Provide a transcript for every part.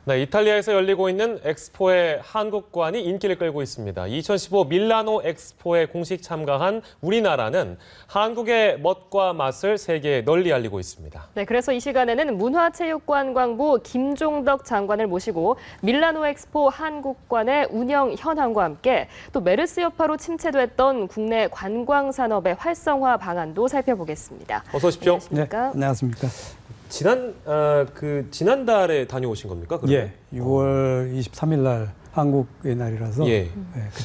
네, 이탈리아에서 열리고 있는 엑스포의 한국관이 인기를 끌고 있습니다. 2015 밀라노 엑스포에 공식 참가한 우리나라는 한국의 멋과 맛을 세계에 널리 알리고 있습니다. 네, 그래서 이 시간에는 문화체육관광부 김종덕 장관을 모시고 밀라노 엑스포 한국관의 운영 현황과 함께 또 메르스 여파로 침체됐던 국내 관광 산업의 활성화 방안도 살펴보겠습니다. 어서 오십시오. 안녕하십니까? 네, 안녕하십니까. 지난달에 다녀오신 겁니까? 그러면? 예, 6월 23일 날 한국의 날이라서 그때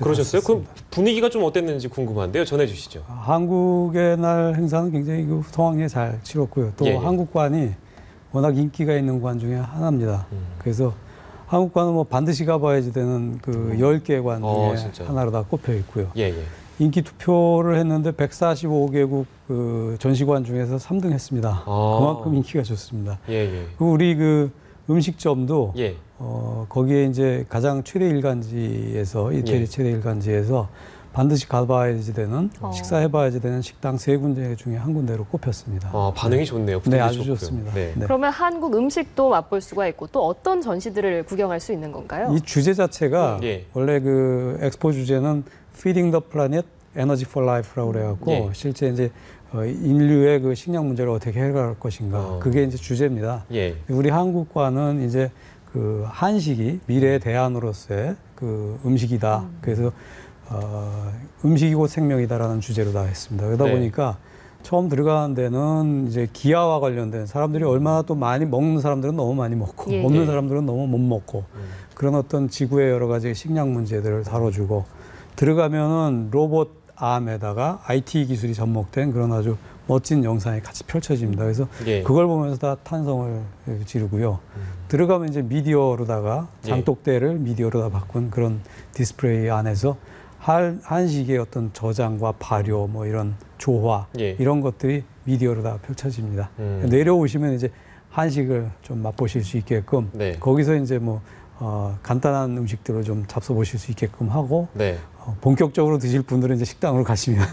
그러셨어요? 그럼 갔었습니다. 분위기가 좀 어땠는지 궁금한데요. 전해주시죠. 한국의 날 행사는 굉장히 성황리에 잘 치렀고요. 또 한국관이 워낙 인기가 있는 관 중에 하나입니다. 그래서 한국관은 뭐 반드시 가봐야지 되는 그 10개 관 중에 하나로 다 꼽혀 있고요. 인기 투표를 했는데 145개국 그 전시관 중에서 3등 했습니다. 그만큼 인기가 좋습니다. 우리 그 음식점도 거기에 이제 가장 최대 일간지에서 이태리 최대 일간지에서 반드시 가봐야지 되는 식사해봐야지 되는 식당 3군데 중에 한 군데로 꼽혔습니다. 반응이 좋네요. 네, 아주 좋습니다. 네. 그러면 한국 음식도 맛볼 수가 있고 또 어떤 전시들을 구경할 수 있는 건가요? 이 주제 자체가 원래 그 엑스포 주제는 Feeding the Planet, Energy for Life라고 그래갖고 실제 이제 인류의 그 식량 문제를 어떻게 해결할 것인가 그게 이제 주제입니다. 우리 한국과는 이제 그 한식이 미래의 대안으로서의 그 음식이다. 그래서 음식이 곧 생명이다라는 주제로 다 했습니다. 그러다 보니까 처음 들어가는 데는 이제 기아와 관련된 사람들이 얼마나 또 많이 먹는 사람들은 너무 많이 먹고 없는 사람들은 너무 못 먹고 그런 어떤 지구의 여러 가지 식량 문제들을 다뤄주고 들어가면은 로봇 암에다가 IT 기술이 접목된 그런 아주 멋진 영상이 같이 펼쳐집니다. 그래서 그걸 보면서 다 탄성을 지르고요. 들어가면 이제 미디어로다가 장독대를 미디어로 다 바꾼 그런 디스플레이 안에서 한식의 어떤 저장과 발효, 뭐 이런 조화 이런 것들이 미디어로 다 펼쳐집니다. 내려오시면 이제 한식을 좀 맛보실 수 있게끔 거기서 이제 뭐 간단한 음식들을 좀 잡숴보실 수 있게끔 하고 본격적으로 드실 분들은 이제 식당으로 가시면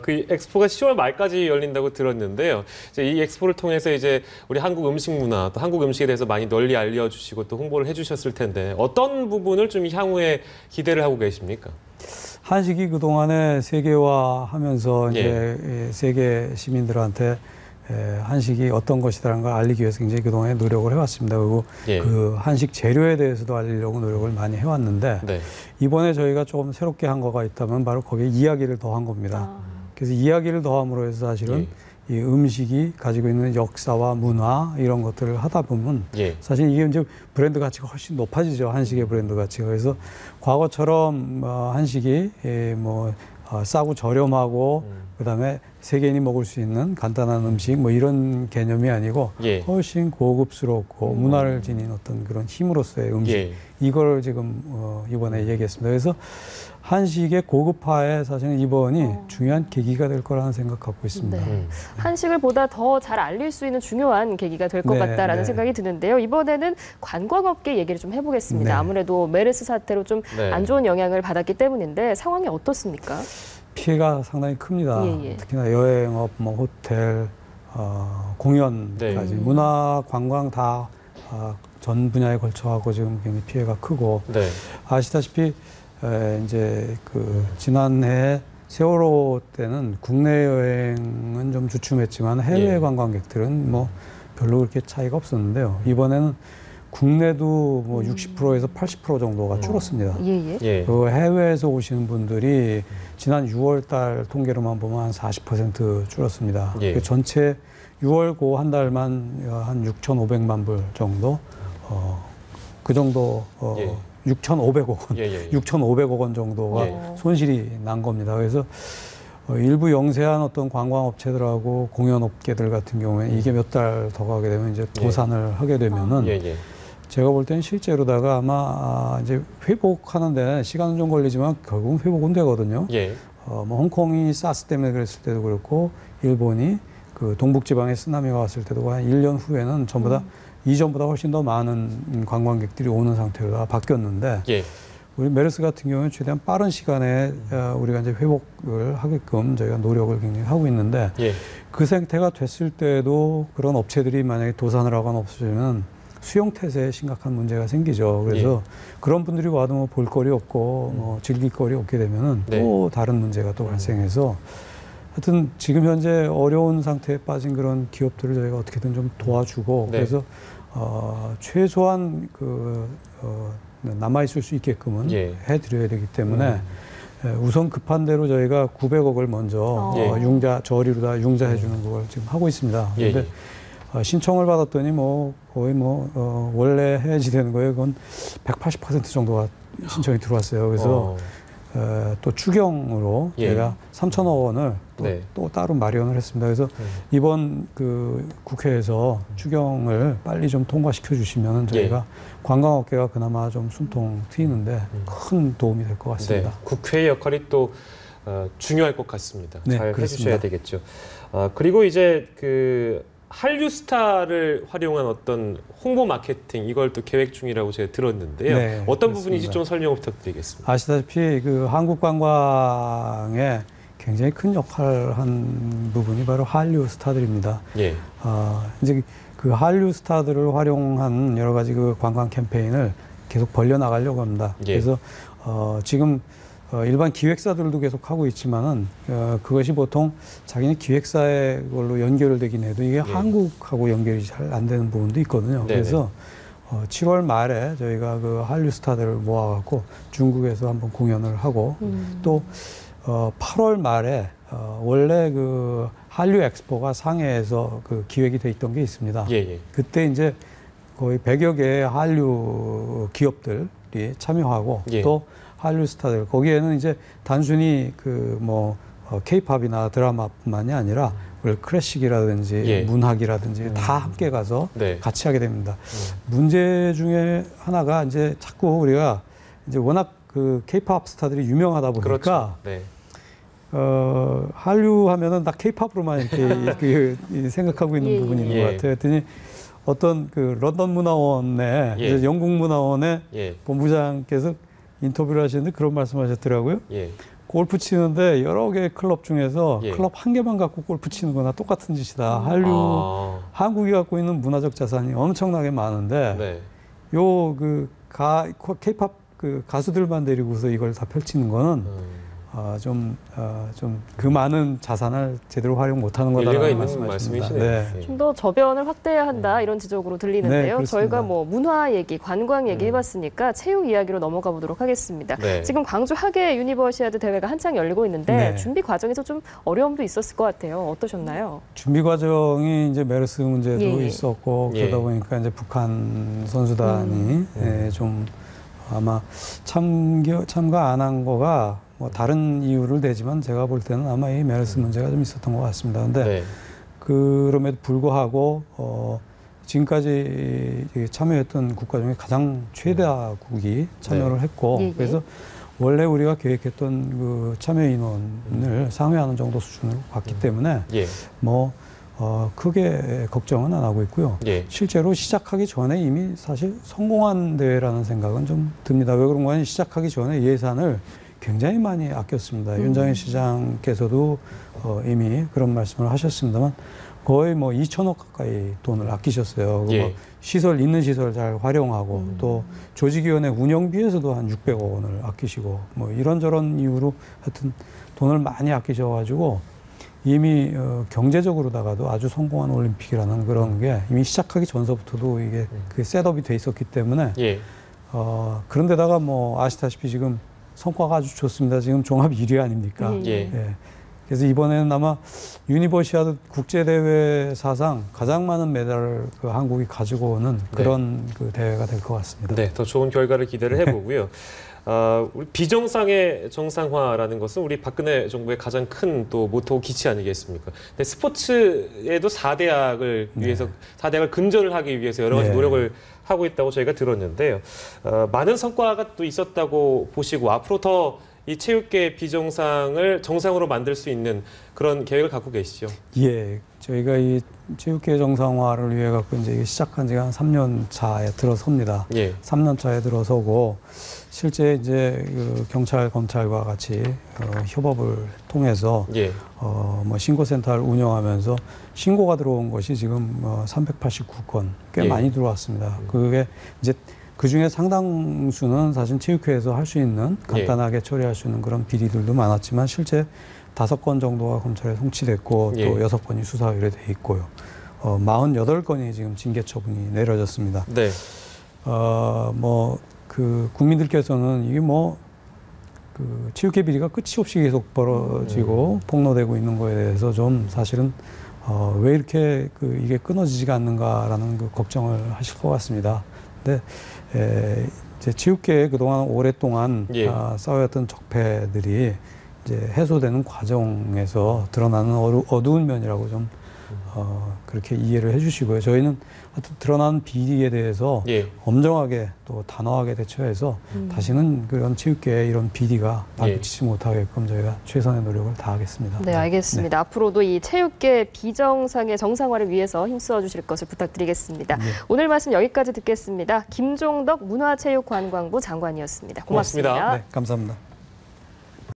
그 엑스포가 10월 말까지 열린다고 들었는데요. 이 엑스포를 통해서 이제 우리 한국 음식 문화, 또 한국 음식에 대해서 많이 널리 알려주시고 또 홍보를 해주셨을 텐데 어떤 부분을 좀 향후에 기대를 하고 계십니까? 한식이 그동안에 세계화하면서 이제 세계 시민들한테 한식이 어떤 것이라는 걸 알리기 위해서 굉장히 그동안에 노력을 해왔습니다. 그리고 그 한식 재료에 대해서도 알리려고 노력을 많이 해왔는데 이번에 저희가 조금 새롭게 한 거가 있다면 바로 거기에 이야기를 더한 겁니다. 그래서 이야기를 더함으로 해서 사실은 이 음식이 가지고 있는 역사와 문화 이런 것들을 하다 보면 사실 이게 이제 브랜드 가치가 훨씬 높아지죠. 한식의 브랜드 가치가. 그래서 과거처럼 한식이 뭐 싸고 저렴하고 그다음에 세계인이 먹을 수 있는 간단한 음식 뭐 이런 개념이 아니고 훨씬 고급스럽고 문화를 지닌 어떤 그런 힘으로서의 음식 이걸 지금 이번에 얘기했습니다. 그래서 한식의 고급화에 사실은 이번이 중요한 계기가 될 거라는 생각 갖고 있습니다. 한식을 보다 더 잘 알릴 수 있는 중요한 계기가 될 것 같다라는 생각이 드는데요. 이번에는 관광업계 얘기를 좀 해보겠습니다. 아무래도 메르스 사태로 좀 안 좋은 영향을 받았기 때문인데 상황이 어떻습니까? 피해가 상당히 큽니다. 특히나 여행업, 뭐 호텔, 공연까지 문화, 관광 다 전 분야에 걸쳐하고 지금 굉장히 피해가 크고 아시다시피 이제 그 지난해 세월호 때는 국내 여행은 좀 주춤했지만 해외 관광객들은 뭐 별로 그렇게 차이가 없었는데요. 이번에는 국내도 뭐 60%에서 80% 정도가 줄었습니다. 그 해외에서 오시는 분들이 지난 6월 달 통계로만 보면 한 40% 줄었습니다. 그 전체 6월 고 한 달만 한 6,500만 불 정도, 그 정도 6,500억 원, 6,500억 원 정도가 손실이 난 겁니다. 그래서 일부 영세한 어떤 관광업체들하고 공연업계들 같은 경우에 이게 몇 달 더 가게 되면 이제 도산을 하게 되면은 제가 볼 때는 실제로다가 아마 이제 회복하는 데 시간은 좀 걸리지만 결국은 회복은 되거든요. 뭐 홍콩이 사스 때문에 그랬을 때도 그렇고 일본이 그 동북지방에 쓰나미가 왔을 때도 한 1년 후에는 전부 다 이전보다 훨씬 더 많은 관광객들이 오는 상태로 다 바뀌었는데 우리 메르스 같은 경우는 최대한 빠른 시간에 우리가 이제 회복을 하게끔 저희가 노력을 굉장히 하고 있는데 그 상태가 됐을 때도 그런 업체들이 만약에 도산을 하거나 없어지면 수용 태세에 심각한 문제가 생기죠. 그래서 그런 분들이 와도 뭐 볼거리 없고 뭐 즐길 거리 없게 되면은 또 다른 문제가 또 발생해서 하여튼 지금 현재 어려운 상태에 빠진 그런 기업들을 저희가 어떻게든 좀 도와주고 그래서 최소한 남아 있을 수 있게끔은 해드려야 되기 때문에 우선 급한 대로 저희가 900억을 먼저 융자 저리로다 융자해 주는 걸 지금 하고 있습니다. 그런데 신청을 받았더니 뭐 거의 원래 해야지 되는 거예요. 그건 180% 정도가 신청이 들어왔어요. 그래서 또 추경으로 제가 3천억 원을 또 따로 마련을 했습니다. 그래서 이번 국회에서 추경을 빨리 좀 통과시켜 주시면 저희가 관광업계가 그나마 좀 숨통 트이는데 큰 도움이 될 것 같습니다. 국회의 역할이 또 중요할 것 같습니다. 잘 그렇습니다. 해주셔야 되겠죠. 그리고 이제 한류스타를 활용한 어떤 홍보 마케팅 이걸 또 계획 중이라고 제가 들었는데요. 어떤 부분인지 좀 설명 부탁드리겠습니다. 아시다시피 한국 관광에 굉장히 큰 역할을 한 부분이 바로 한류 스타들입니다. 이제 한류 스타들을 활용한 여러 가지 관광 캠페인을 계속 벌려나가려고 합니다. 그래서 지금 일반 기획사들도 계속 하고 있지만은 그것이 보통 자기네 기획사의 걸로 연결되긴 해도 이게 한국하고 연결이 잘 안 되는 부분도 있거든요. 그래서 7월 말에 저희가 한류 스타들을 모아갖고 중국에서 한번 공연을 하고 또 8월 말에 원래 한류 엑스포가 상해에서 기획이 돼 있던 게 있습니다. 그때 이제 거의 100여 개의 한류 기업들이 참여하고 또 한류 스타들 거기에는 이제 단순히 K-팝이나 드라마뿐만이 아니라 클래식이라든지 문학이라든지 다 함께 가서 같이 하게 됩니다. 문제 중에 하나가 이제 자꾸 우리가 이제 워낙 K-팝 스타들이 유명하다 보니까 한류 하면은 다 K-팝으로만 이렇게 생각하고 있는 부분이 있는 것 같아요. 그랬더니 어떤 런던 문화원의 영국 문화원의 본부장께서 인터뷰를 하시는데 그런 말씀하셨더라고요. 골프 치는데 여러 개의 클럽 중에서 클럽 한 개만 갖고 골프 치는 거나 똑같은 짓이다. 한국이 갖고 있는 문화적 자산이 엄청나게 많은데 K-팝 가수들만 데리고서 이걸 다 펼치는 거는 그 많은 자산을 제대로 활용 못하는 거다라는 말씀이시네요. 좀 더 저변을 확대해야 한다 이런 지적으로 들리는데요. 저희가 문화 얘기, 관광 얘기 해봤으니까 체육 이야기로 넘어가 보도록 하겠습니다. 지금 광주 하계 유니버시아드 대회가 한창 열리고 있는데 준비 과정에서 좀 어려움도 있었을 것 같아요. 어떠셨나요? 준비 과정이 이제 메르스 문제도 있었고 그러다 보니까 이제 북한 선수단이 좀 아마 참가 안 한 거가 다른 이유를 대지만 제가 볼 때는 아마 이 메르스 문제가 좀 있었던 것 같습니다. 근데 그럼에도 불구하고 지금까지 참여했던 국가 중에 가장 최다국이 참여를 했고 그래서 원래 우리가 계획했던 참여 인원을 상회하는 정도 수준으로 갔기 때문에 크게 걱정은 안 하고 있고요. 실제로 시작하기 전에 이미 사실 성공한 대회라는 생각은 좀 듭니다. 왜 그런가 하면 시작하기 전에 예산을 굉장히 많이 아꼈습니다. 윤장현 시장께서도 이미 그런 말씀을 하셨습니다만 거의 2천억 가까이 돈을 아끼셨어요. 있는 시설 잘 활용하고 또 조직위원회 운영비에서도 한 600억 원을 아끼시고 이런저런 이유로 하여튼 돈을 많이 아끼셔가지고 이미 경제적으로다가도 아주 성공한 올림픽이라는 그런 게 이미 시작하기 전서부터도 이게 셋업이 돼 있었기 때문에 그런데다가 아시다시피 지금 성과가 아주 좋습니다. 지금 종합 1위 아닙니까? 그래서 이번에는 아마 유니버시아드 국제대회 사상 가장 많은 메달을 한국이 가지고 오는 그런 대회가 될 것 같습니다. 더 좋은 결과를 기대를 해보고요. 우리 비정상의 정상화라는 것은 우리 박근혜 정부의 가장 큰 또 모토 기치 아니겠습니까? 근데 스포츠에도 4대학을 위해서 4대학을 근절을 하기 위해서 여러 가지 노력을 하고 있다고 저희가 들었는데요. 많은 성과가 또 있었다고 보시고 앞으로 더 이 체육계 비정상을 정상으로 만들 수 있는 그런 계획을 갖고 계시죠? 저희가 체육계 정상화를 위해 갖고 이제 이게 시작한 지가 한 3년 차에 들어섭니다. 예. 3년 차에 들어서고 실제 이제 그 경찰, 검찰과 같이 협업을 통해서 예. 뭐 신고센터를 운영하면서 신고가 들어온 것이 지금 389건 꽤 예. 많이 들어왔습니다. 그게 이제 그 중에 상당수는 사실 체육회에서 할 수 있는 간단하게 처리할 수 있는 그런 비리들도 많았지만 실제 5건 정도가 검찰에 송치됐고 또 예. 6건이 수사 의뢰돼 있고요. 48건이 지금 징계 처분이 내려졌습니다. 네. 그 국민들께서는 이게 그 체육회 비리가 끝이 없이 계속 벌어지고 폭로되고 있는 거에 대해서 좀 사실은 왜 이렇게 이게 끊어지지가 않는가라는 그 걱정을 하실 것 같습니다. 근데 이제 체육계에 그동안 오랫동안 예. 쌓여왔던 적폐들이 이제 해소되는 과정에서 드러나는 어두운 면이라고 좀 그렇게 이해를 해주시고요. 저희는 하여튼 드러난 비리에 대해서 예. 엄정하게 또 단호하게 대처해서 다시는 그런 체육계에 이런 비리가 발붙이지 못하게끔 저희가 최선의 노력을 다하겠습니다. 네, 알겠습니다. 앞으로도 이 체육계 비정상의 정상화를 위해서 힘써 주실 것을 부탁드리겠습니다. 네. 오늘 말씀 여기까지 듣겠습니다. 김종덕 문화체육관광부 장관이었습니다. 고맙습니다. 고맙습니다. 네, 감사합니다.